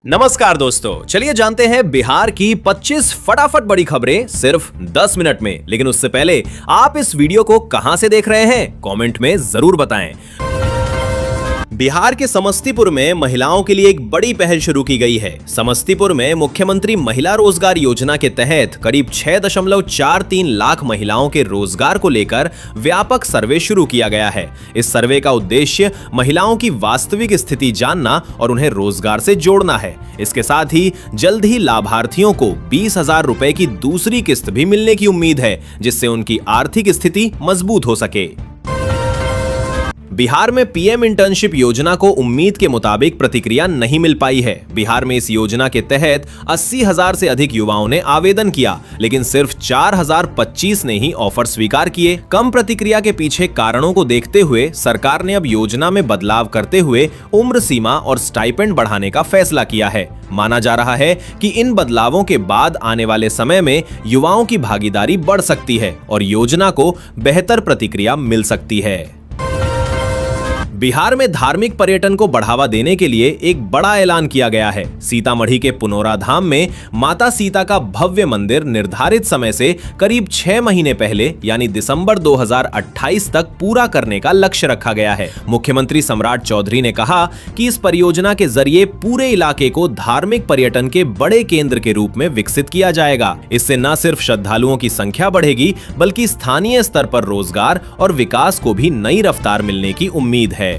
नमस्कार दोस्तों, चलिए जानते हैं बिहार की 25 फटाफट बड़ी खबरें सिर्फ 10 मिनट में। लेकिन उससे पहले आप इस वीडियो को कहां से देख रहे हैं कमेंट में जरूर बताएं। बिहार के समस्तीपुर में महिलाओं के लिए एक बड़ी पहल शुरू की गई है। समस्तीपुर में मुख्यमंत्री महिला रोजगार योजना के तहत करीब 6.43 लाख महिलाओं के रोजगार को लेकर व्यापक सर्वे शुरू किया गया है। इस सर्वे का उद्देश्य महिलाओं की वास्तविक स्थिति जानना और उन्हें रोजगार से जोड़ना है। इसके साथ ही जल्द ही लाभार्थियों को 20,000 रुपए की दूसरी किस्त भी मिलने की उम्मीद है, जिससे उनकी आर्थिक स्थिति मजबूत हो सके। बिहार में पीएम इंटर्नशिप योजना को उम्मीद के मुताबिक प्रतिक्रिया नहीं मिल पाई है। बिहार में इस योजना के तहत 80,000 से अधिक युवाओं ने आवेदन किया, लेकिन सिर्फ 4,025 ने ही ऑफर स्वीकार किए। कम प्रतिक्रिया के पीछे कारणों को देखते हुए सरकार ने अब योजना में बदलाव करते हुए उम्र सीमा और स्टाइपेंड बढ़ाने का फैसला किया है। माना जा रहा है कि इन बदलावों के बाद आने वाले समय में युवाओं की भागीदारी बढ़ सकती है और योजना को बेहतर प्रतिक्रिया मिल सकती है। बिहार में धार्मिक पर्यटन को बढ़ावा देने के लिए एक बड़ा ऐलान किया गया है। सीतामढ़ी के पुनौरा धाम में माता सीता का भव्य मंदिर निर्धारित समय से करीब 6 महीने पहले यानी दिसंबर 2028 तक पूरा करने का लक्ष्य रखा गया है। मुख्यमंत्री सम्राट चौधरी ने कहा कि इस परियोजना के जरिए पूरे इलाके को धार्मिक पर्यटन के बड़े केंद्र के रूप में विकसित किया जाएगा। इससे न सिर्फ श्रद्धालुओं की संख्या बढ़ेगी, बल्कि स्थानीय स्तर पर रोजगार और विकास को भी नई रफ्तार मिलने की उम्मीद है।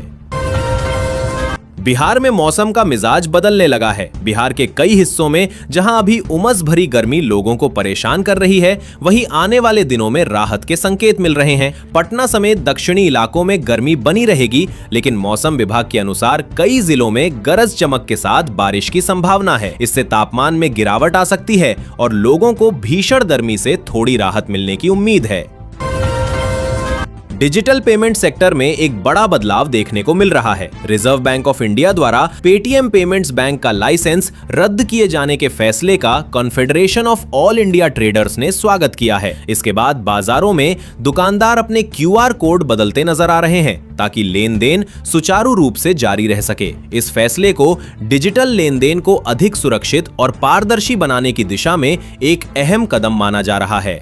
बिहार में मौसम का मिजाज बदलने लगा है। बिहार के कई हिस्सों में जहां अभी उमस भरी गर्मी लोगों को परेशान कर रही है, वहीं आने वाले दिनों में राहत के संकेत मिल रहे हैं। पटना समेत दक्षिणी इलाकों में गर्मी बनी रहेगी, लेकिन मौसम विभाग के अनुसार कई जिलों में गरज चमक के साथ बारिश की संभावना है। इससे तापमान में गिरावट आ सकती है और लोगों को भीषण गर्मी से थोड़ी राहत मिलने की उम्मीद है। डिजिटल पेमेंट सेक्टर में एक बड़ा बदलाव देखने को मिल रहा है। रिजर्व बैंक ऑफ इंडिया द्वारा पेटीएम पेमेंट्स बैंक का लाइसेंस रद्द किए जाने के फैसले का confederation of all India traders ने स्वागत किया है। इसके बाद बाजारों में दुकानदार अपने क्यूआर कोड बदलते नजर आ रहे हैं ताकि लेन देन सुचारू रूप से जारी रह सके। इस फैसले को डिजिटल लेन देन को अधिक सुरक्षित और पारदर्शी बनाने की दिशा में एक अहम कदम माना जा रहा है।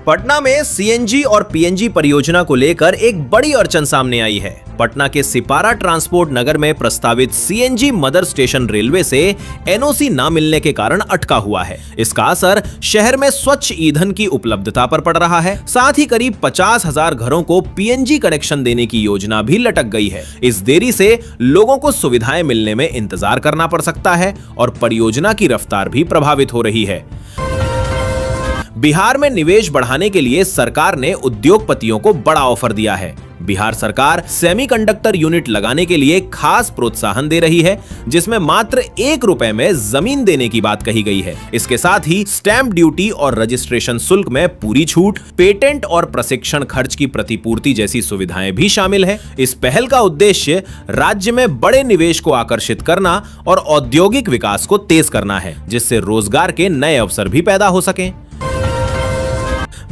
पटना में सीएनजी और पीएनजी परियोजना को लेकर एक बड़ी अड़चन सामने आई है। पटना के सिपारा ट्रांसपोर्ट नगर में प्रस्तावित सीएनजी मदर स्टेशन रेलवे से एनओसी न मिलने के कारण अटका हुआ है। इसका असर शहर में स्वच्छ ईंधन की उपलब्धता पर पड़ रहा है। साथ ही करीब 50,000 घरों को पीएनजी कनेक्शन देने की योजना भी लटक गई है। इस देरी से लोगों को सुविधाएं मिलने में इंतजार करना पड़ सकता है और परियोजना की रफ्तार भी प्रभावित हो रही है। बिहार में निवेश बढ़ाने के लिए सरकार ने उद्योगपतियों को बड़ा ऑफर दिया है। बिहार सरकार सेमीकंडक्टर यूनिट लगाने के लिए खास प्रोत्साहन दे रही है, जिसमें मात्र 1 रुपए में जमीन देने की बात कही गई है। इसके साथ ही स्टैंप ड्यूटी और रजिस्ट्रेशन शुल्क में पूरी छूट, पेटेंट और प्रशिक्षण खर्च की प्रतिपूर्ति जैसी सुविधाएं भी शामिल है। इस पहल का उद्देश्य राज्य में बड़े निवेश को आकर्षित करना और औद्योगिक विकास को तेज करना है, जिससे रोजगार के नए अवसर भी पैदा हो सकें।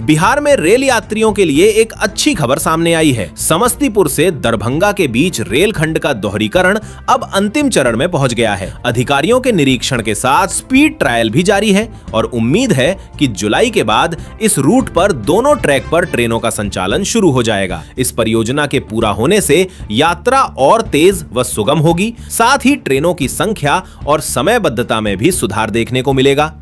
बिहार में रेल यात्रियों के लिए एक अच्छी खबर सामने आई है। समस्तीपुर से दरभंगा के बीच रेल खंड का दोहरीकरण अब अंतिम चरण में पहुंच गया है। अधिकारियों के निरीक्षण के साथ स्पीड ट्रायल भी जारी है और उम्मीद है कि जुलाई के बाद इस रूट पर दोनों ट्रैक पर ट्रेनों का संचालन शुरू हो जाएगा। इस परियोजना के पूरा होने से यात्रा और तेज व सुगम होगी। साथ ही ट्रेनों की संख्या और समयबद्धता में भी सुधार देखने को मिलेगा।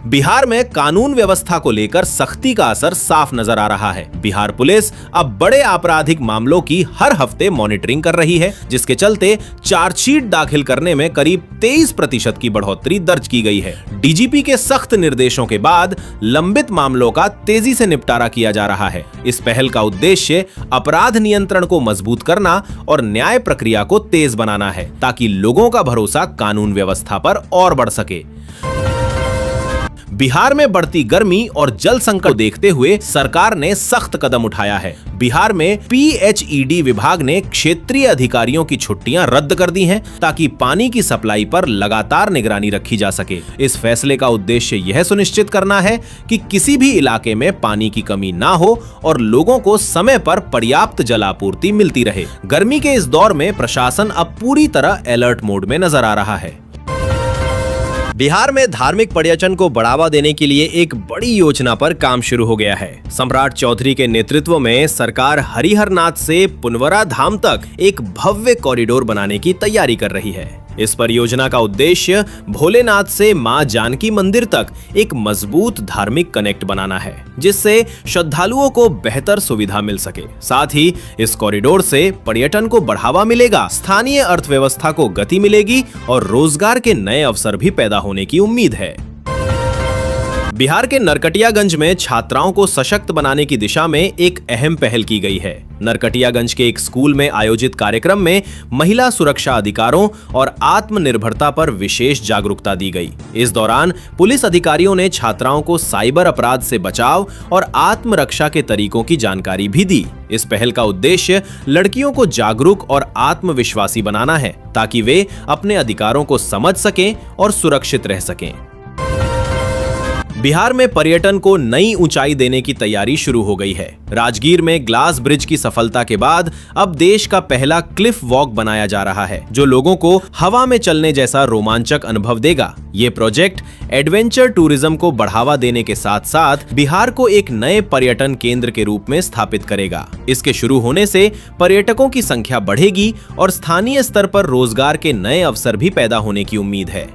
बिहार में कानून व्यवस्था को लेकर सख्ती का असर साफ नजर आ रहा है। बिहार पुलिस अब बड़े आपराधिक मामलों की हर हफ्ते मॉनिटरिंग कर रही है, जिसके चलते चार्जशीट दाखिल करने में करीब 23% की बढ़ोतरी दर्ज की गई है। डीजीपी के सख्त निर्देशों के बाद लंबित मामलों का तेजी से निपटारा किया जा रहा है। इस पहल का उद्देश्य अपराध नियंत्रण को मजबूत करना और न्याय प्रक्रिया को तेज बनाना है, ताकि लोगों का भरोसा कानून व्यवस्था पर और बढ़ सके। बिहार में बढ़ती गर्मी और जल संकट को देखते हुए सरकार ने सख्त कदम उठाया है। बिहार में PHED विभाग ने क्षेत्रीय अधिकारियों की छुट्टियां रद्द कर दी हैं ताकि पानी की सप्लाई पर लगातार निगरानी रखी जा सके। इस फैसले का उद्देश्य यह सुनिश्चित करना है कि किसी भी इलाके में पानी की कमी ना हो और लोगों को समय पर पर्याप्त जलापूर्ति मिलती रहे। गर्मी के इस दौर में प्रशासन अब पूरी तरह अलर्ट मोड में नजर आ रहा है। बिहार में धार्मिक पर्यटन को बढ़ावा देने के लिए एक बड़ी योजना पर काम शुरू हो गया है। सम्राट चौधरी के नेतृत्व में सरकार हरिहरनाथ से पुनवरा धाम तक एक भव्य कॉरिडोर बनाने की तैयारी कर रही है। इस परियोजना का उद्देश्य भोलेनाथ से मां जानकी मंदिर तक एक मजबूत धार्मिक कनेक्ट बनाना है, जिससे श्रद्धालुओं को बेहतर सुविधा मिल सके। साथ ही इस कॉरिडोर से पर्यटन को बढ़ावा मिलेगा, स्थानीय अर्थव्यवस्था को गति मिलेगी और रोजगार के नए अवसर भी पैदा होने की उम्मीद है। बिहार के नरकटियागंज में छात्राओं को सशक्त बनाने की दिशा में एक अहम पहल की गई है। नरकटियागंज के एक स्कूल में आयोजित कार्यक्रम में महिला सुरक्षा अधिकारों और आत्मनिर्भरता पर विशेष जागरूकता दी गई। इस दौरान पुलिस अधिकारियों ने छात्राओं को साइबर अपराध से बचाव और आत्मरक्षा के तरीकों की जानकारी भी दी। इस पहल का उद्देश्य लड़कियों को जागरूक और आत्मविश्वासी बनाना है, ताकि वे अपने अधिकारों को समझ सकें और सुरक्षित रह सकें। बिहार में पर्यटन को नई ऊंचाई देने की तैयारी शुरू हो गई है। राजगीर में ग्लास ब्रिज की सफलता के बाद अब देश का पहला क्लिफ वॉक बनाया जा रहा है, जो लोगों को हवा में चलने जैसा रोमांचक अनुभव देगा। ये प्रोजेक्ट एडवेंचर टूरिज्म को बढ़ावा देने के साथ साथ बिहार को एक नए पर्यटन केंद्र के रूप में स्थापित करेगा। इसके शुरू होने से पर्यटकों की संख्या बढ़ेगी और स्थानीय स्तर पर रोजगार के नए अवसर भी पैदा होने की उम्मीद है।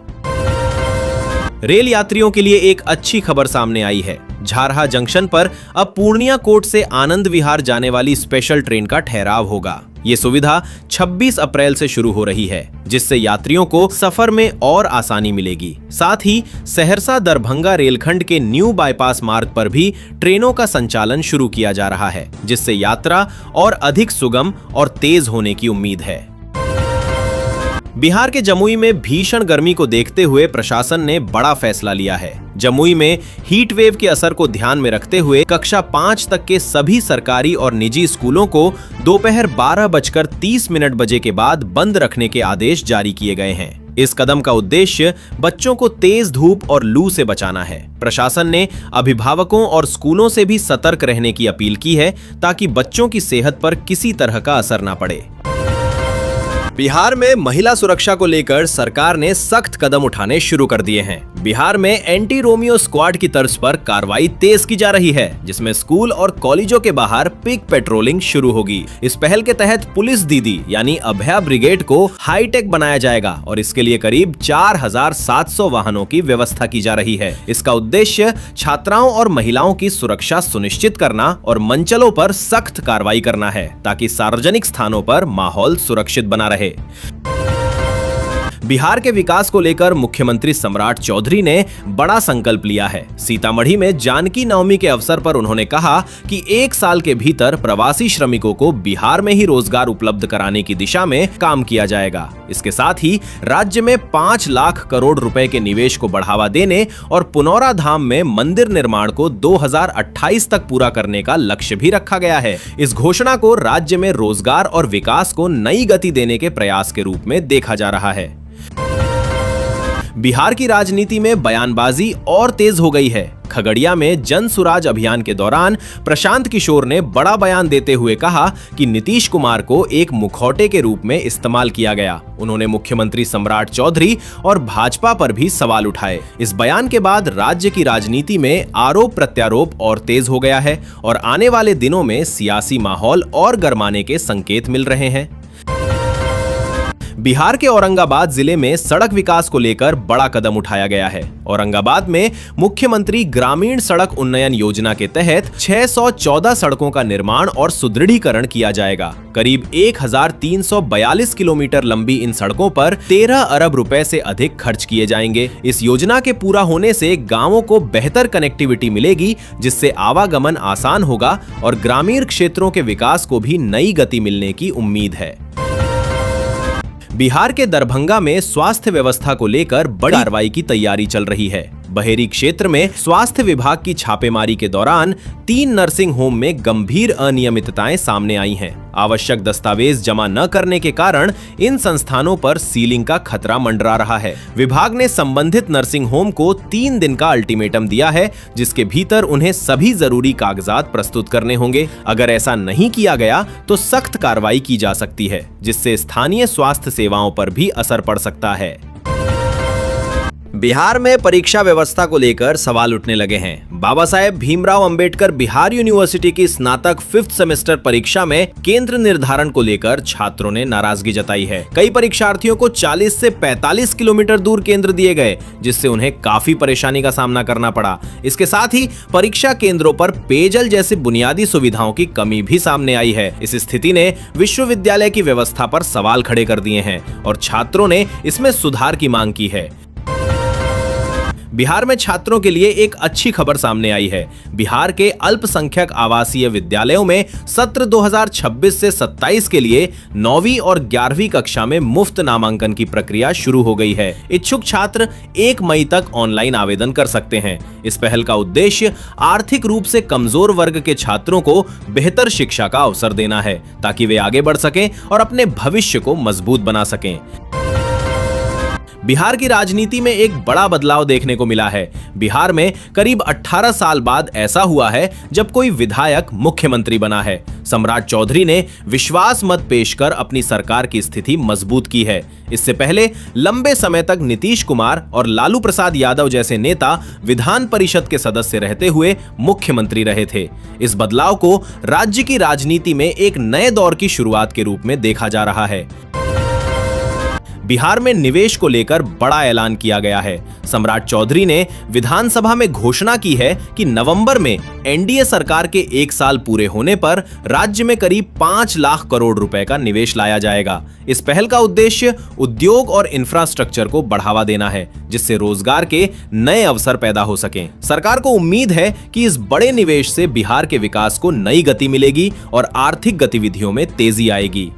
रेल यात्रियों के लिए एक अच्छी खबर सामने आई है। झारहा जंक्शन पर अब पूर्णिया कोट से आनंद विहार जाने वाली स्पेशल ट्रेन का ठहराव होगा। ये सुविधा 26 अप्रैल से शुरू हो रही है, जिससे यात्रियों को सफर में और आसानी मिलेगी। साथ ही सहरसा दरभंगा रेलखंड के न्यू बाईपास मार्ग पर भी ट्रेनों का संचालन शुरू किया जा रहा है, जिससे यात्रा और अधिक सुगम और तेज होने की उम्मीद है। बिहार के जमुई में भीषण गर्मी को देखते हुए प्रशासन ने बड़ा फैसला लिया है। जमुई में हीट वेव के असर को ध्यान में रखते हुए कक्षा 5 तक के सभी सरकारी और निजी स्कूलों को दोपहर 12:30 बजे के बाद बंद रखने के आदेश जारी किए गए हैं। इस कदम का उद्देश्य बच्चों को तेज धूप और लू से बचाना है। प्रशासन ने अभिभावकों और स्कूलों से भी सतर्क रहने की अपील की है, ताकि बच्चों की सेहत पर किसी तरह का असर न पड़े। बिहार में महिला सुरक्षा को लेकर सरकार ने सख्त कदम उठाने शुरू कर दिए हैं। बिहार में एंटी रोमियो स्क्वाड की तर्ज पर कार्रवाई तेज की जा रही है, जिसमें स्कूल और कॉलेजों के बाहर पिक पेट्रोलिंग शुरू होगी। इस पहल के तहत पुलिस दीदी यानी अभया ब्रिगेड को हाईटेक बनाया जाएगा और इसके लिए करीब 4700 वाहनों की व्यवस्था की जा रही है। इसका उद्देश्य छात्राओं और महिलाओं की सुरक्षा सुनिश्चित करना और मंचलों पर सख्त कार्रवाई करना है, ताकि सार्वजनिक स्थानों पर माहौल सुरक्षित बना रहे। बिहार के विकास को लेकर मुख्यमंत्री सम्राट चौधरी ने बड़ा संकल्प लिया है। सीतामढ़ी में जानकी नवमी के अवसर पर उन्होंने कहा कि 1 साल के भीतर प्रवासी श्रमिकों को बिहार में ही रोजगार उपलब्ध कराने की दिशा में काम किया जाएगा। इसके साथ ही राज्य में 5 लाख करोड़ रुपए के निवेश को बढ़ावा देने और पुनौरा धाम में मंदिर निर्माण को 2028 तक पूरा करने का लक्ष्य भी रखा गया है। इस घोषणा को राज्य में रोजगार और विकास को नई गति देने के प्रयास के रूप में देखा जा रहा है। बिहार की राजनीति में बयानबाजी और तेज हो गई है। खगड़िया में जन सुराज अभियान के दौरान प्रशांत किशोर ने बड़ा बयान देते हुए कहा कि नीतीश कुमार को एक मुखौटे के रूप में इस्तेमाल किया गया। उन्होंने मुख्यमंत्री सम्राट चौधरी और भाजपा पर भी सवाल उठाए। इस बयान के बाद राज्य की राजनीति में आरोप प्रत्यारोप और तेज हो गया है और आने वाले दिनों में सियासी माहौल और गरमाने के संकेत मिल रहे हैं। बिहार के औरंगाबाद जिले में सड़क विकास को लेकर बड़ा कदम उठाया गया है। औरंगाबाद में मुख्यमंत्री ग्रामीण सड़क उन्नयन योजना के तहत 614 सड़कों का निर्माण और सुदृढ़ीकरण किया जाएगा। करीब 1342 किलोमीटर लंबी इन सड़कों पर 13 अरब रुपए से अधिक खर्च किए जाएंगे। इस योजना के पूरा होने से गांवों को बेहतर कनेक्टिविटी मिलेगी, जिससे आवागमन आसान होगा और ग्रामीण क्षेत्रों के विकास को भी नई गति मिलने की उम्मीद है। बिहार के दरभंगा में स्वास्थ्य व्यवस्था को लेकर बड़ी कार्रवाई की तैयारी चल रही है। बहेरी क्षेत्र में स्वास्थ्य विभाग की छापेमारी के दौरान 3 नर्सिंग होम में गंभीर अनियमितताएं सामने आई हैं। आवश्यक दस्तावेज जमा न करने के कारण इन संस्थानों पर सीलिंग का खतरा मंडरा रहा है। विभाग ने संबंधित नर्सिंग होम को 3 दिन का अल्टीमेटम दिया है, जिसके भीतर उन्हें सभी जरूरी कागजात प्रस्तुत करने होंगे। अगर ऐसा नहीं किया गया तो सख्त कार्रवाई की जा सकती है, जिससे स्थानीय स्वास्थ्य सेवाओं पर भी असर पड़ सकता है। बिहार में परीक्षा व्यवस्था को लेकर सवाल उठने लगे हैं। बाबा साहेब भीमराव अंबेडकर बिहार यूनिवर्सिटी की स्नातक 5th सेमेस्टर परीक्षा में केंद्र निर्धारण को लेकर छात्रों ने नाराजगी जताई है। कई परीक्षार्थियों को 40 से 45 किलोमीटर दूर केंद्र दिए गए, जिससे उन्हें काफी परेशानी का सामना करना पड़ा। इसके साथ ही परीक्षा केंद्रों पर पेयजल जैसे बुनियादी सुविधाओं की कमी भी सामने आई है। इस स्थिति ने विश्वविद्यालय की व्यवस्था पर सवाल खड़े कर दिए हैं और छात्रों ने इसमें सुधार की मांग की है। बिहार में छात्रों के लिए एक अच्छी खबर सामने आई है। बिहार के अल्पसंख्यक आवासीय विद्यालयों में सत्र 2026 से 27 के लिए 9वीं और 11वीं कक्षा में मुफ्त नामांकन की प्रक्रिया शुरू हो गई है। इच्छुक छात्र 1 मई तक ऑनलाइन आवेदन कर सकते हैं। इस पहल का उद्देश्य आर्थिक रूप से कमजोर वर्ग के छात्रों को बेहतर शिक्षा का अवसर देना है, ताकि वे आगे बढ़ सकें और अपने भविष्य को मजबूत बना सकें। बिहार की राजनीति में एक बड़ा बदलाव देखने को मिला है। बिहार में करीब 18 साल बाद ऐसा हुआ है जब कोई विधायक मुख्यमंत्री बना है। सम्राट चौधरी ने विश्वास मत पेश कर अपनी सरकार की स्थिति मजबूत की है। इससे पहले लंबे समय तक नीतीश कुमार और लालू प्रसाद यादव जैसे नेता विधान परिषद के सदस्य रहते हुए मुख्यमंत्री रहे थे। इस बदलाव को राज्य की राजनीति में एक नए दौर की शुरुआत के रूप में देखा जा रहा है। बिहार में निवेश को लेकर बड़ा ऐलान किया गया है। सम्राट चौधरी ने विधानसभा में घोषणा की है कि नवंबर में एनडीए सरकार के 1 साल पूरे होने पर राज्य में करीब 5 लाख करोड़ रुपए का निवेश लाया जाएगा। इस पहल का उद्देश्य उद्योग और इंफ्रास्ट्रक्चर को बढ़ावा देना है, जिससे रोजगार के नए अवसर पैदा हो सकें। सरकार को उम्मीद है कि इस बड़े निवेश से बिहार के विकास को नई गति मिलेगी और आर्थिक गतिविधियों में तेजी आएगी।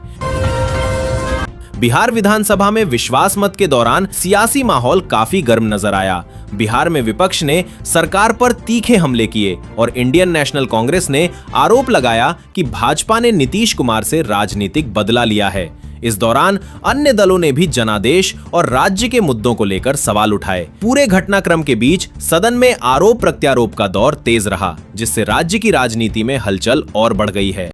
बिहार विधानसभा में विश्वास मत के दौरान सियासी माहौल काफी गर्म नजर आया। बिहार में विपक्ष ने सरकार पर तीखे हमले किए और इंडियन नेशनल कांग्रेस ने आरोप लगाया कि भाजपा ने नीतीश कुमार से राजनीतिक बदला लिया है। इस दौरान अन्य दलों ने भी जनादेश और राज्य के मुद्दों को लेकर सवाल उठाए। पूरे घटनाक्रम के बीच सदन में आरोप प्रत्यारोप का दौर तेज रहा, जिससे राज्य की राजनीति में हलचल और बढ़ गई है।